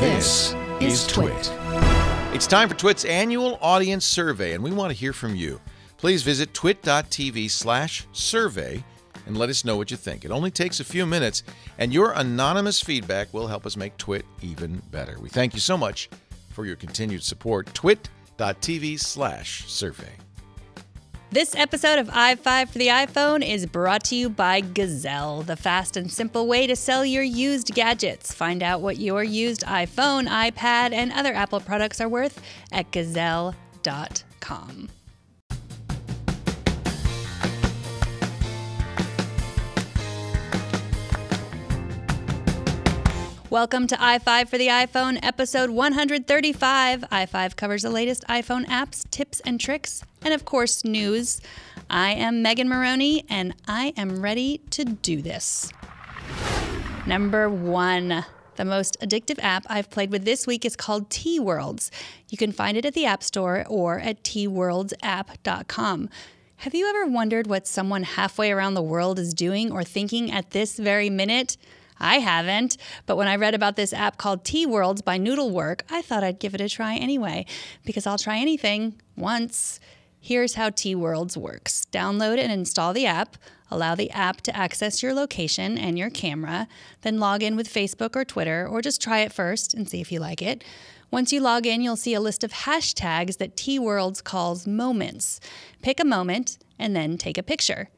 This is TWiT. It's time for TWiT's annual audience survey, and we want to hear from you. Please visit twit.tv/survey and let us know what you think. It only takes a few minutes, and your anonymous feedback will help us make TWiT even better. We thank you so much for your continued support. twit.tv/survey. This episode of iFive for the iPhone is brought to you by Gazelle, the fast and simple way to sell your used gadgets. Find out what your used iPhone, iPad, and other Apple products are worth at gazelle.com. Welcome to iFive for the iPhone, episode 135. iFive covers the latest iPhone apps, tips and tricks, and of course, news. I am Megan Morrone, and I am ready to do this. Number 1. The most addictive app I've played with this week is called TWorlds. You can find it at the App Store or at TWorldsApp.com. Have you ever wondered what someone halfway around the world is doing or thinking at this very minute? I haven't, but when I read about this app called TWorlds by Noodlework, I thought I'd give it a try anyway, because I'll try anything once. Here's how TWorlds works. Download and install the app, allow the app to access your location and your camera, then log in with Facebook or Twitter, or just try it first and see if you like it. Once you log in, you'll see a list of hashtags that TWorlds calls moments. Pick a moment and then take a picture.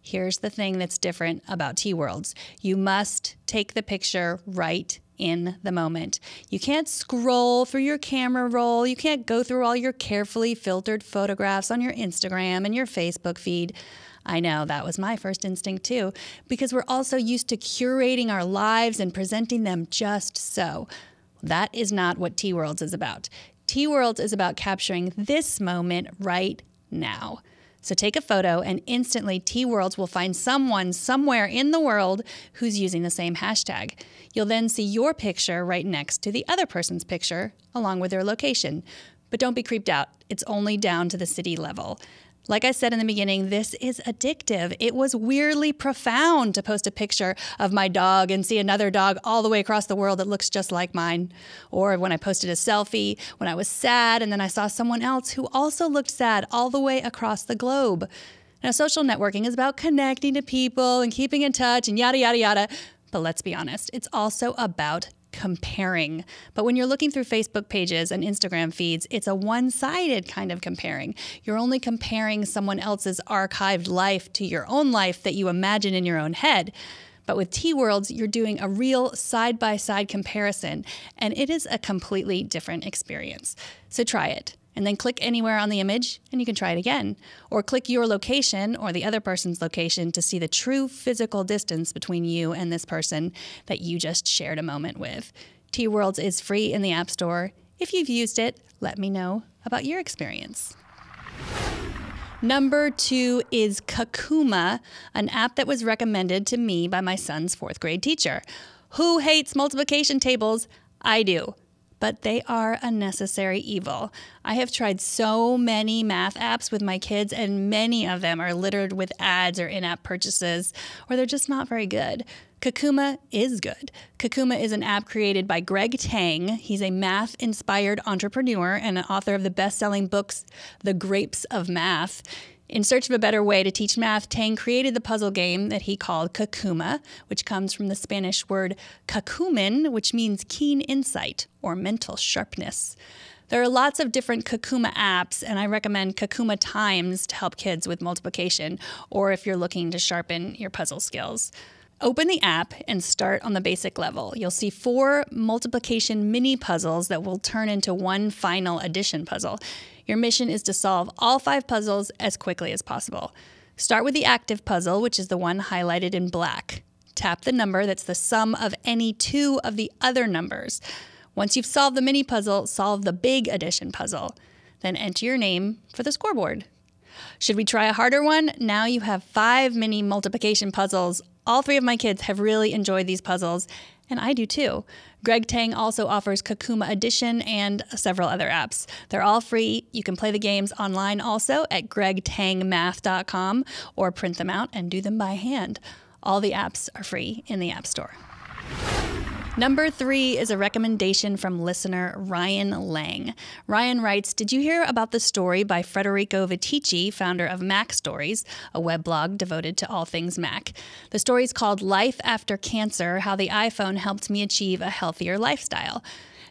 Here's the thing that's different about TWorlds. You must take the picture right in the moment. You can't scroll through your camera roll. You can't go through all your carefully filtered photographs on your Instagram and your Facebook feed. I know, that was my first instinct too, because we're also used to curating our lives and presenting them just so. That is not what TWorlds is about. TWorlds is about capturing this moment right now. So take a photo and instantly TWorlds will find someone somewhere in the world who's using the same hashtag. You'll then see your picture right next to the other person's picture along with their location. But don't be creeped out. It's only down to the city level. Like I said in the beginning, this is addictive. It was weirdly profound to post a picture of my dog and see another dog all the way across the world that looks just like mine. Or when I posted a selfie when I was sad and then I saw someone else who also looked sad all the way across the globe. Now, social networking is about connecting to people and keeping in touch and yada, yada, yada. But let's be honest, it's also about comparing. But when you're looking through Facebook pages and Instagram feeds, it's a one-sided kind of comparing. You're only comparing someone else's archived life to your own life that you imagine in your own head. But with TWorlds, you're doing a real side-by-side comparison, and it is a completely different experience. So try it, and then click anywhere on the image, and you can try it again. Or click your location or the other person's location to see the true physical distance between you and this person that you just shared a moment with. TWorlds is free in the App Store. If you've used it, let me know about your experience. Number 2 is Kakooma, an app that was recommended to me by my son's 4th grade teacher. Who hates multiplication tables? I do. But they are a necessary evil. I have tried so many math apps with my kids, and many of them are littered with ads or in-app purchases, or they're just not very good. Kakooma is good. Kakooma is an app created by Greg Tang. He's a math-inspired entrepreneur and an author of the best-selling books, The Grapes of Math. In search of a better way to teach math, Tang created the puzzle game that he called Kakooma, which comes from the Spanish word cacumen, which means keen insight or mental sharpness. There are lots of different Kakooma apps, and I recommend Kakooma Times to help kids with multiplication, or if you're looking to sharpen your puzzle skills. Open the app and start on the basic level. You'll see 4 multiplication mini puzzles that will turn into one final addition puzzle. Your mission is to solve all 5 puzzles as quickly as possible. Start with the active puzzle, which is the one highlighted in black. Tap the number that's the sum of any 2 of the other numbers. Once you've solved the mini puzzle, solve the big addition puzzle. Then enter your name for the scoreboard. Should we try a harder one? Now you have 5 mini multiplication puzzles. All 3 of my kids have really enjoyed these puzzles, and I do too. Greg Tang also offers Kakooma Edition and several other apps. They're all free. You can play the games online also at gregtangmath.com or print them out and do them by hand. All the apps are free in the App Store. Number 3 is a recommendation from listener Ryan Lang. Ryan writes, did you hear about the story by Frederico Viticci, founder of Mac Stories, a weblog devoted to all things Mac? The story is called Life After Cancer, How the iPhone Helped Me Achieve a Healthier Lifestyle.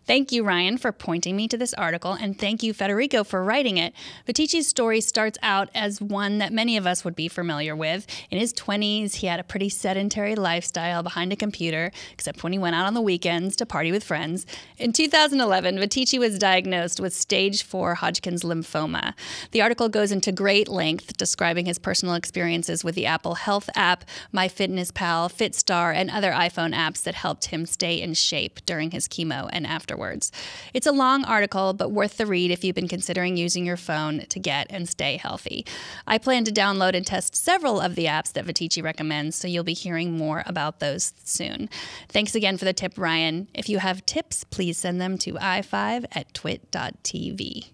Thank you, Ryan, for pointing me to this article, and thank you, Federico, for writing it. Viticci's story starts out as one that many of us would be familiar with. In his 20s, he had a pretty sedentary lifestyle behind a computer, except when he went out on the weekends to party with friends. In 2011, Viticci was diagnosed with stage 4 Hodgkin's lymphoma. The article goes into great length describing his personal experiences with the Apple Health app, MyFitnessPal, FitStar, and other iPhone apps that helped him stay in shape during his chemo and afterwards. It's a long article, but worth the read if you've been considering using your phone to get and stay healthy. I plan to download and test several of the apps that Viticci recommends, so you'll be hearing more about those soon. Thanks again for the tip, Ryan. If you have tips, please send them to iFive@twit.tv.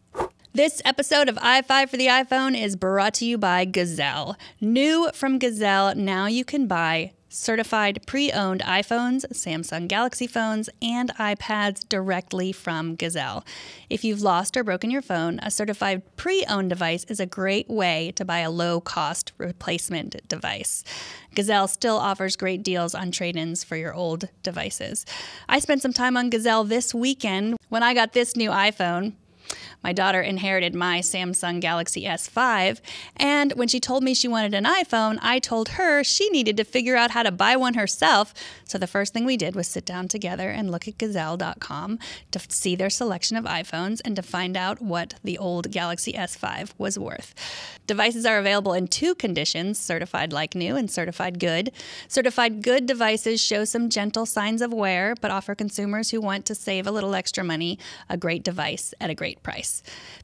This episode of iFive for the iPhone is brought to you by Gazelle. New from Gazelle, now you can buy certified pre-owned iPhones, Samsung Galaxy phones, and iPads directly from Gazelle. If you've lost or broken your phone, a certified pre-owned device is a great way to buy a low-cost replacement device. Gazelle still offers great deals on trade-ins for your old devices. I spent some time on Gazelle this weekend when I got this new iPhone. My daughter inherited my Samsung Galaxy S5, and when she told me she wanted an iPhone, I told her she needed to figure out how to buy one herself. So the first thing we did was sit down together and look at Gazelle.com to see their selection of iPhones and to find out what the old Galaxy S5 was worth. Devices are available in 2 conditions, certified like new and certified good. Certified good devices show some gentle signs of wear, but offer consumers who want to save a little extra money a great device at a great price.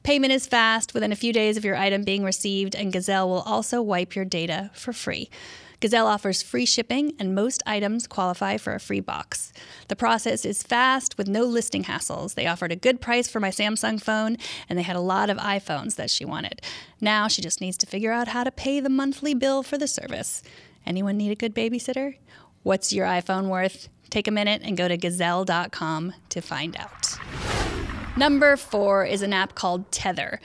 Payment is fast, within a few days of your item being received, and Gazelle will also wipe your data for free. Gazelle offers free shipping, and most items qualify for a free box. The process is fast with no listing hassles. They offered a good price for my Samsung phone, and they had a lot of iPhones that she wanted. Now she just needs to figure out how to pay the monthly bill for the service. Anyone need a good babysitter? What's your iPhone worth? Take a minute and go to Gazelle.com to find out. Number 4 is an app called Tether.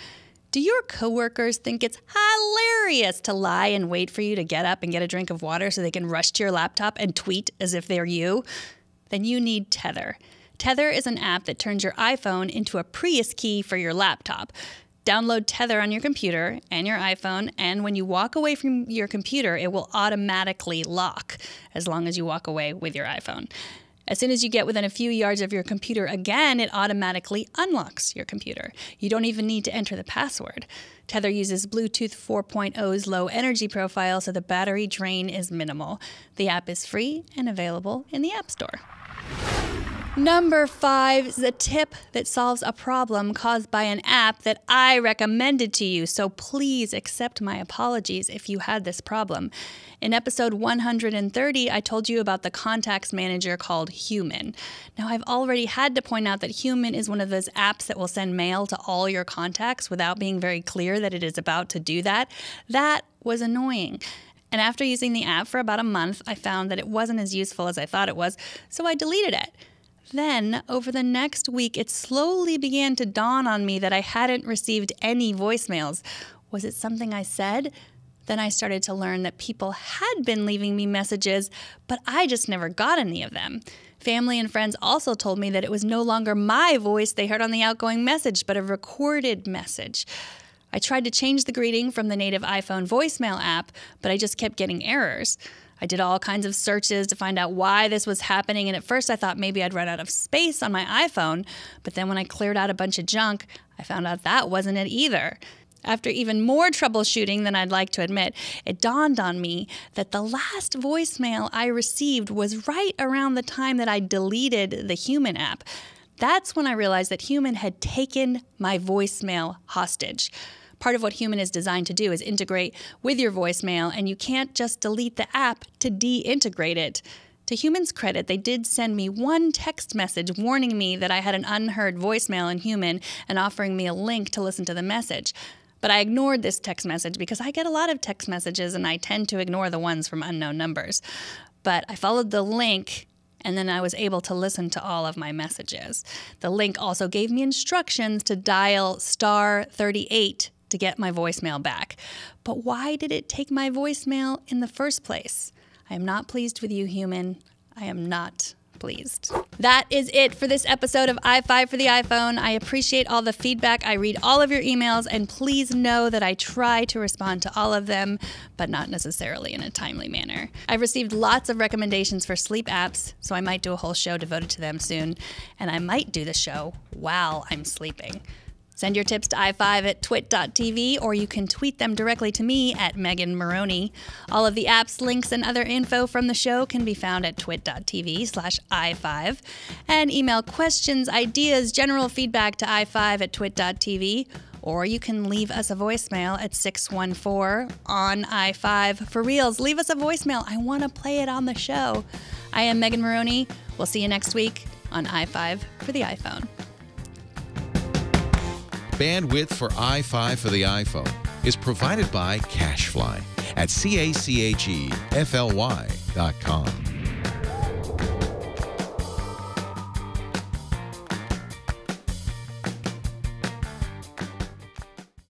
Do your coworkers think it's hilarious to lie and wait for you to get up and get a drink of water so they can rush to your laptop and tweet as if they're you? Then you need Tether. Tether is an app that turns your iPhone into a Prius key for your laptop. Download Tether on your computer and your iPhone, and when you walk away from your computer, it will automatically lock as long as you walk away with your iPhone. As soon as you get within a few yards of your computer again, it automatically unlocks your computer. You don't even need to enter the password. Tether uses Bluetooth 4.0's low energy profile, so the battery drain is minimal. The app is free and available in the App Store. Number 5 is a tip that solves a problem caused by an app that I recommended to you, so please accept my apologies if you had this problem. In episode 130, I told you about the contacts manager called Human. Now, I've already had to point out that Human is one of those apps that will send mail to all your contacts without being very clear that it is about to do that. That was annoying. And after using the app for about a month, I found that it wasn't as useful as I thought it was, so I deleted it. Then, over the next week, it slowly began to dawn on me that I hadn't received any voicemails. Was it something I said? Then I started to learn that people had been leaving me messages, but I just never got any of them. Family and friends also told me that it was no longer my voice they heard on the outgoing message, but a recorded message. I tried to change the greeting from the native iPhone voicemail app, but I just kept getting errors. I did all kinds of searches to find out why this was happening, and at first I thought maybe I'd run out of space on my iPhone, but then when I cleared out a bunch of junk, I found out that wasn't it either. After even more troubleshooting than I'd like to admit, it dawned on me that the last voicemail I received was right around the time that I deleted the Human app. That's when I realized that Human had taken my voicemail hostage. Part of what Human is designed to do is integrate with your voicemail, and you can't just delete the app to de-integrate it. To Human's credit, they did send me one text message warning me that I had an unheard voicemail in Human and offering me a link to listen to the message. But I ignored this text message because I get a lot of text messages and I tend to ignore the ones from unknown numbers. But I followed the link and then I was able to listen to all of my messages. The link also gave me instructions to dial *38 to get my voicemail back. But why did it take my voicemail in the first place? I am not pleased with you, human. I am not pleased. That is it for this episode of iFive for the iPhone. I appreciate all the feedback. I read all of your emails, and please know that I try to respond to all of them, but not necessarily in a timely manner. I've received lots of recommendations for sleep apps, so I might do a whole show devoted to them soon, and I might do the show while I'm sleeping. Send your tips to iFive at TWiT.tv, or you can tweet them directly to me at Megan Morrone. All of the apps, links, and other info from the show can be found at twit.tv/iFive. And email questions, ideas, general feedback to iFive at twit.tv, or you can leave us a voicemail at 614 on iFive. For reals, leave us a voicemail. I want to play it on the show. I am Megan Morrone. We'll see you next week on iFive for the iPhone. Bandwidth for iFive for the iPhone is provided by CacheFly at CacheFly.com.